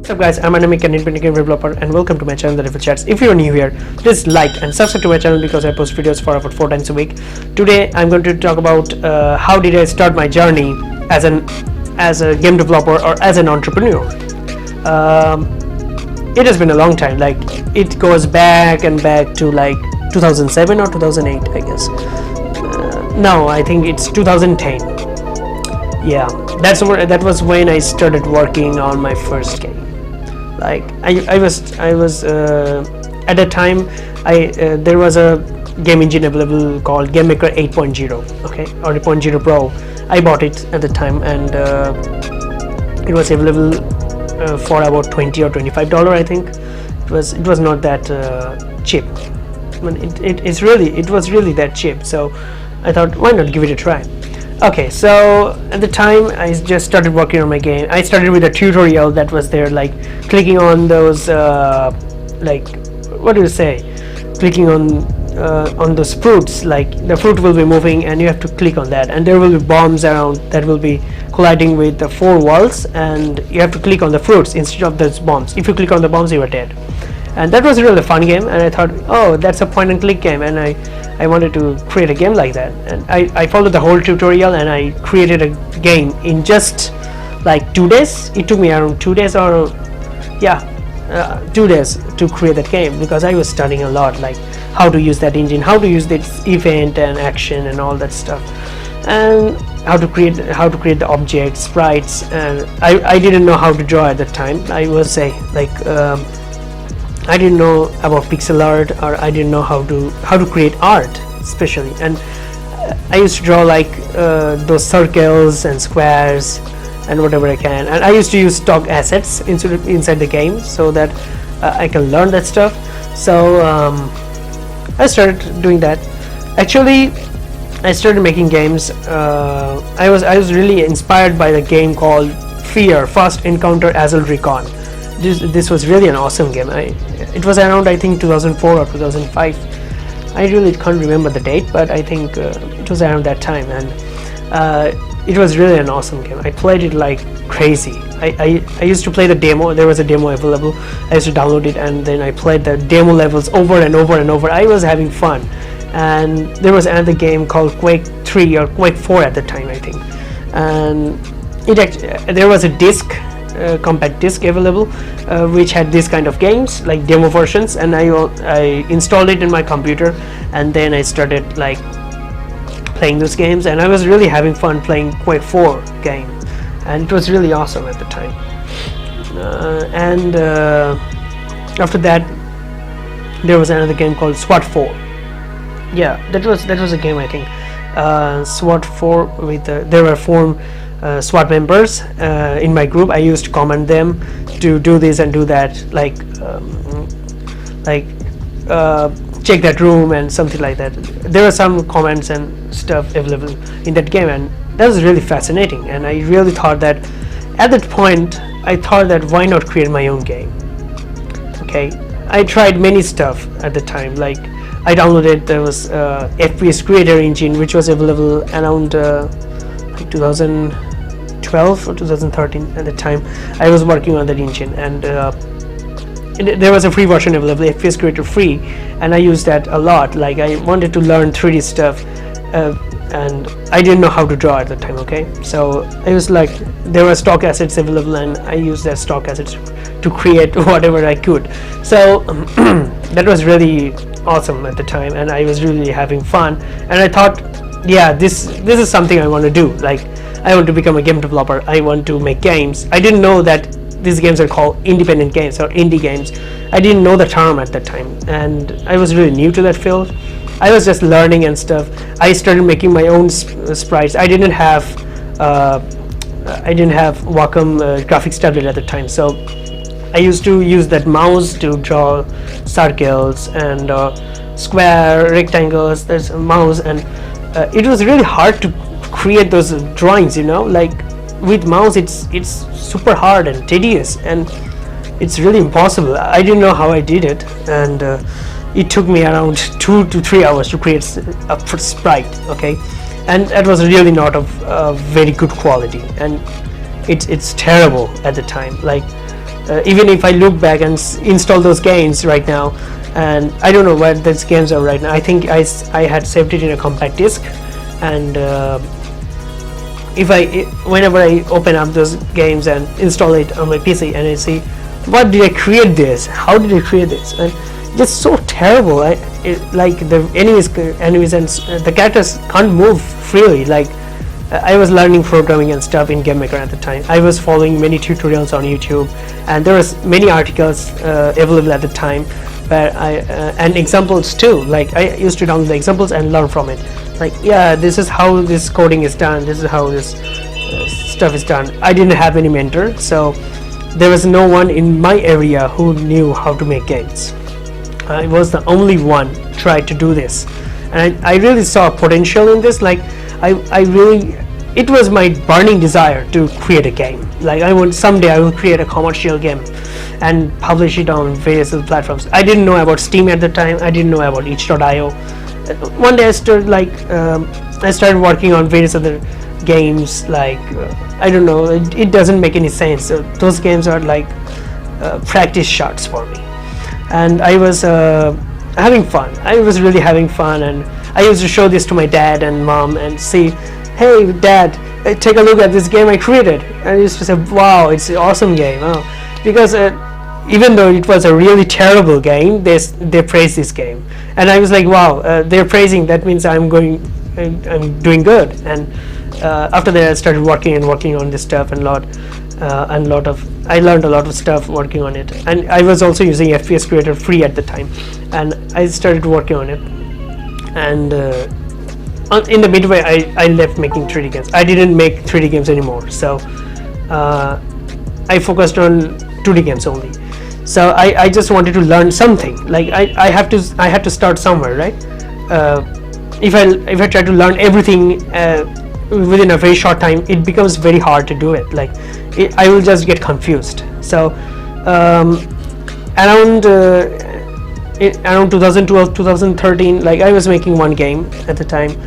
What's up guys, I'm an independent game developer and welcome to my channel, The Devil Chats. If you're new here, please like and subscribe to my channel because I post videos for about 4 times a week. Today I'm going to talk about how did I start my journey as a game developer or as an entrepreneur. It has been a long time, like it goes back to like 2007 or 2008 I guess. No, I think it's 2010. Yeah, that was when I started working on my first game. Like I was at that time there was a game engine available called GameMaker 8.0, okay, or 8.0 Pro. I bought it at the time and it was available for about $20 or $25. I think it was not that cheap. I mean, it was really that cheap. So I thought, why not give it a try? Okay, so at the time I just started working on my game. I started with a tutorial that was there, like clicking on those like, what do you say, clicking on those fruits, like the fruit will be moving and you have to click on that and there will be bombs around that will be colliding with the 4 walls and you have to click on the fruits instead of those bombs. If you click on the bombs you are dead. And that was a really fun game and I thought, oh, that's a point and click game, and I wanted to create a game like that, and I followed the whole tutorial and I created a game in just like 2 days. It took me around 2 days or 2 days to create that game because I was studying a lot, like how to use that engine, how to use this event and action and all that stuff, and how to create the objects, sprites. And I didn't know how to draw at that time. I was I didn't know about pixel art, or I didn't know how to create art especially, and I used to draw like those circles and squares and whatever I can, and I used to use stock assets inside the game so that I can learn that stuff. So I started doing that. Actually, I started making games. I was really inspired by the game called Fear First Encounter Azul Recon. This was really an awesome game. It was around, I think, 2004 or 2005. I really can't remember the date, but I think it was around that time, and it was really an awesome game. I played it like crazy. I used to play the demo. There was a demo available. I used to download it and then I played the demo levels over and over and over. I was having fun. And there was another game called Quake 3 or Quake 4 at the time, I think, and there was a compact disc available which had this kind of games, like demo versions, and I installed it in my computer and then I started like playing those games, and I was really having fun playing Quake 4 game, and it was really awesome at the time. And after that there was another game called SWAT 4. Yeah, that was a game, I think. SWAT 4 with there were 4 SWAT members in my group. I used to command them to do this and do that, like check that room and something like that. There were some commands and stuff available in that game, and that was really fascinating. And I really thought that at that point I thought that why not create my own game. Okay, I tried many stuff at the time, like I downloaded, there was FPS creator engine which was available around 2012 or 2013 at the time. I was working on that engine, and there was a free version available, FPS creator free, and I used that a lot. Like I wanted to learn 3D stuff and I didn't know how to draw at the time, okay, so I was like, there were stock assets available and I used that stock assets to create whatever I could. So that was really awesome at the time, and I was really having fun, and I thought, yeah, this is something I want to do. Like I want to become a game developer. I want to make games. I didn't know that these games are called independent games or indie games. I didn't know the term at that time, and I was really new to that field. I was just learning and stuff. I started making my own sprites. I didn't have Wacom graphics tablet at the time, so I used to use that mouse to draw circles and square, rectangles. There's a mouse, and it was really hard to create those drawings, you know, like with mouse it's super hard and tedious, and it's really impossible. I didn't know how I did it, and it took me around 2 to 3 hours to create a sprite, okay, and that was really not of very good quality, and it's terrible at the time. Like even if I look back and install those games right now, and I don't know where those games are right now. I think I had saved it in a compact disc, and whenever I open up those games and install it on my PC, and I see, what did I create this? How did I create this? And it's so terrible. Like the enemies and the characters can't move freely. Like I was learning programming and stuff in GameMaker at the time. I was following many tutorials on YouTube, and there was many articles available at the time, where and examples too. Like I used to download the examples and learn from it. Like, yeah, this is how this coding is done. This is how this stuff is done. I didn't have any mentor, so there was no one in my area who knew how to make games. I was the only one tried to do this, and I really saw potential in this. Like it was my burning desire to create a game. Like someday I will create a commercial game and publish it on various other platforms. I didn't know about Steam at the time. I didn't know about itch.io. One day I started working on various other games. Like I don't know, it doesn't make any sense. Those games are like practice shots for me, and I was having fun. I was really having fun, and I used to show this to my dad and mom and say, hey dad, take a look at this game I created. And I used to say, wow, it's an awesome game. Because even though it was a really terrible game, they praised this game, and I was like, wow, they're praising, that means I'm doing good. And after that I started working on this stuff, and I learned a lot of stuff working on it. And I was also using FPS Creator free at the time, and I started working on it. And in the midway I left making 3D games. I didn't make 3D games anymore, so I focused on 2D games only. So I just wanted to learn something. Like I had to start somewhere, right? If I try to learn everything within a very short time, it becomes very hard to do it. Like I will just get confused. So around 2012, 2013, like I was making one game at the time,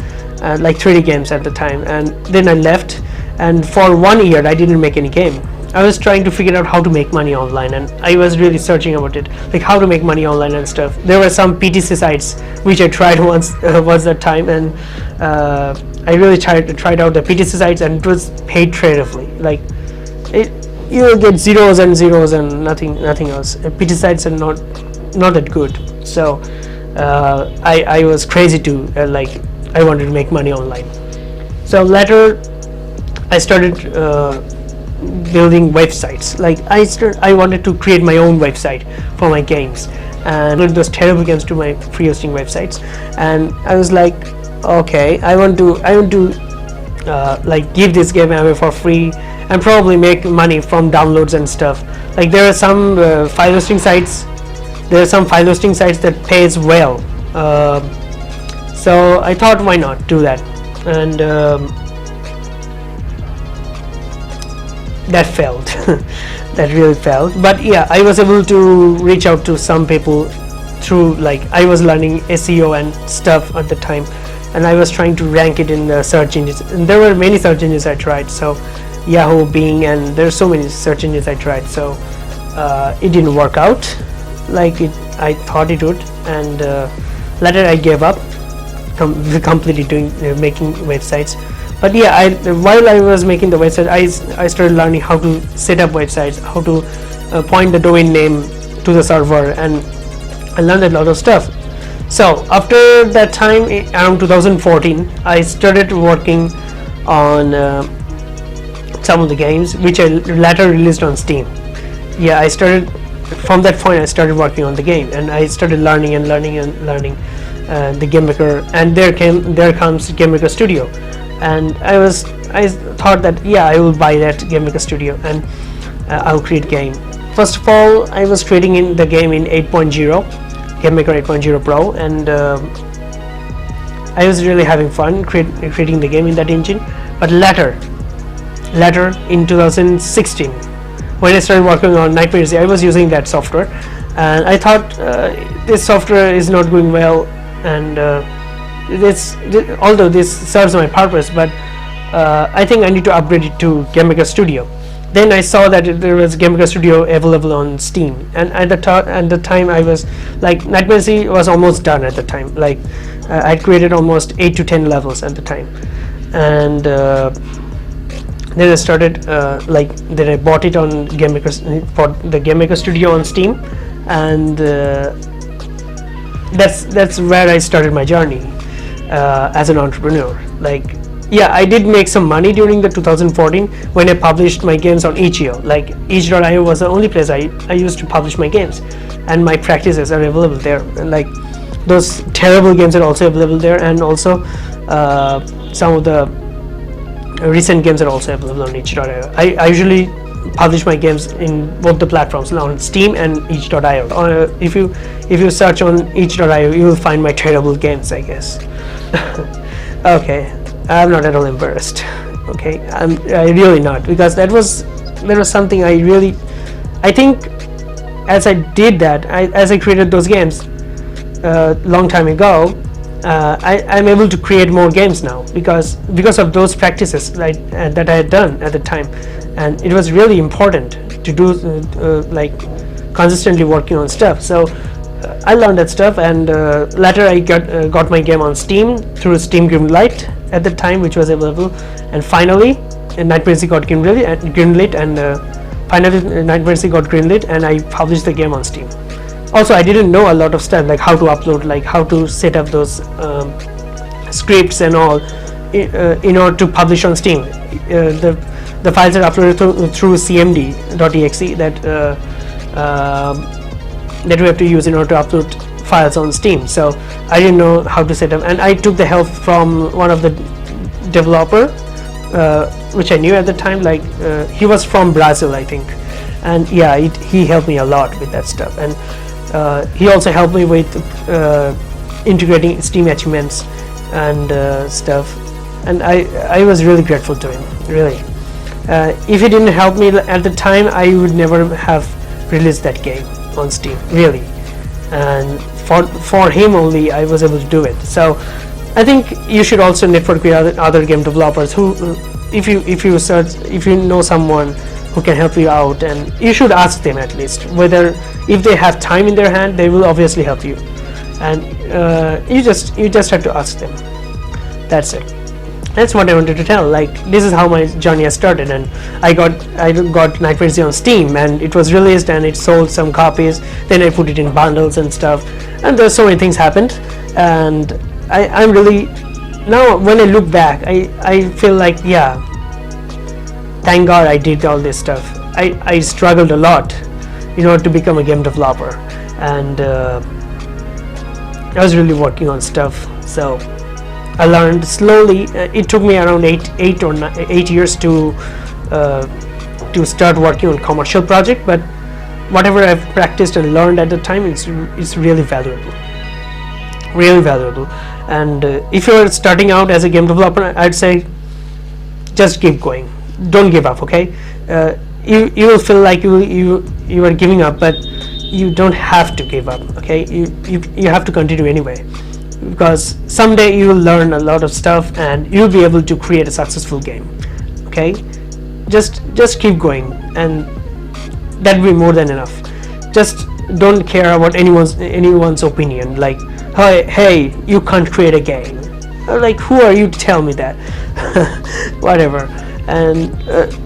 like 3D games at the time, and then I left, and for 1 year I didn't make any game. I was trying to figure out how to make money online, and I was really searching about it, like how to make money online and stuff. There were some PTC sites which I tried once that time, and I really tried out the PTC sites, and it was paid creatively. Like you will get zeros and zeros and nothing else. PTC sites are not that good. So I was crazy to like I wanted to make money online. So later I started building websites. Like I wanted to create my own website for my games, and load those terrible games to my free hosting websites. And I was like, okay, I want to like give this game away for free and probably make money from downloads and stuff. Like there are some file hosting sites. There are some file hosting sites that pays well. So I thought, why not do that? And that failed. That really failed. But yeah, I was able to reach out to some people through, like, I was learning SEO and stuff at the time, and I was trying to rank it in the search engines. And there were many search engines I tried. So Yahoo, Bing, and there's so many search engines I tried. So it didn't work out like I thought it would, and later I gave up completely making websites. But yeah, while I was making the website, I started learning how to set up websites, how to point the domain name to the server, and I learned a lot of stuff. So after that time, around 2014, I started working on some of the games which I later released on Steam. Yeah, from that point I started working on the game, and I started learning the GameMaker, and there comes GameMaker Studio. And I thought that, yeah, I will buy that GameMaker Studio, and I'll create game. First of all, I was creating the game in 8.0, GameMaker 8.0 Pro, and I was really having fun creating the game in that engine. But later in 2016, when I started working on Nightmare Easy, I was using that software, and I thought this software is not going well, and although this serves my purpose, but I think I need to upgrade it to GameMaker Studio. then I saw that there was Game Maker Studio available on Steam, and at the time I was like, Nightmare Sea was almost done at the time. Like I created almost 8 to 10 levels at the time, and then I started then I bought it on for the Game Maker Studio on Steam, and that's where I started my journey as an entrepreneur. Like, yeah, I did make some money during the 2014 when I published my games on itch.io. Like itch.io was the only place I used to publish my games, and my practices are available there. And like those terrible games are also available there, and also some of the recent games are also available on itch.io. I usually publish my games in both the platforms, on Steam and itch.io. If you search on itch.io, you will find my terrible games, I guess. Okay, I'm not at all embarrassed. Okay, I really not, because there was something I think as I did that, as I created those games long time ago, I'm able to create more games now because of those practices that I had done at the time, and it was really important to do like consistently working on stuff. So I learned that stuff, and later I got my game on Steam through Steam Greenlight at the time, which was available, and finally Nightmare Sea got greenlit, and finally Nightmare Sea got greenlit, and I published the game on Steam. Also, I didn't know a lot of stuff, like how to upload, like how to set up those scripts and all in order to publish on Steam. The files are uploaded through cmd.exe that we have to use in order to upload files on Steam. So I didn't know how to set up, and I took the help from one of the developer, which I knew at the time. Like he was from Brazil, I think, and yeah, he helped me a lot with that stuff. And he also helped me with integrating Steam achievements and stuff, and I was really grateful to him, really. If he didn't help me at the time, I would never have released that game on Steam, really, and for him only I was able to do it. So I think you should also network with other game developers who, if you know someone who can help you out, and you should ask them at least whether, if they have time in their hand, they will obviously help you, and you just have to ask them. That's it. That's what I wanted to tell. Like, this is how my journey has started, and I got Nightmare Sea on Steam, and it was released, and it sold some copies. Then I put it in bundles and stuff, and there's so many things happened, and I'm really, now when I look back, I feel like, yeah, thank God I did all this stuff. I struggled a lot in order to become a game developer, and I was really working on stuff. So I learned slowly. It took me around 8 years to start working on commercial project, but whatever I've practiced and learned at the time, it's really valuable, really valuable. And if you're starting out as a game developer, I'd say just keep going. Don't give up. Okay, you will feel like you are giving up, but you don't have to give up. Okay, you have to continue anyway, because someday you will learn a lot of stuff and you'll be able to create a successful game. Okay, just keep going, and that'll be more than enough. Just don't care about anyone's opinion, like, hey, you can't create a game. Like, who are you to tell me that? Whatever. And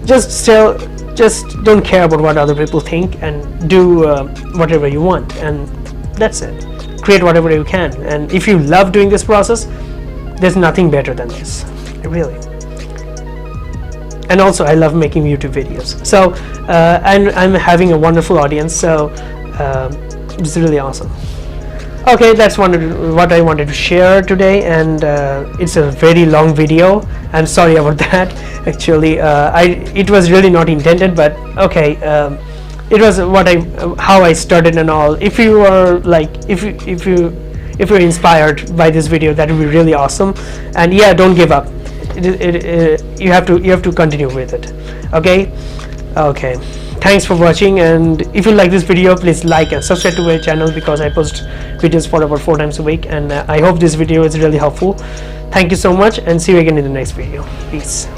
just don't care about what other people think, and do whatever you want, and that's it. Create whatever you can, and if you love doing this process, there's nothing better than this, really. And also, I love making YouTube videos, so I'm having a wonderful audience, so it's really awesome. Okay, that's what I wanted to share today, and it's a very long video. I'm sorry about that. Actually, it was really not intended, but okay. It was how I started and all. If you are like, if you're inspired by this video, that would be really awesome. And yeah, don't give up. You have to continue with it. Okay. Thanks for watching, and if you like this video, please like and subscribe to my channel, because I post videos for about 4 times a week, and I hope this video is really helpful. Thank you so much, and see you again in the next video. Peace.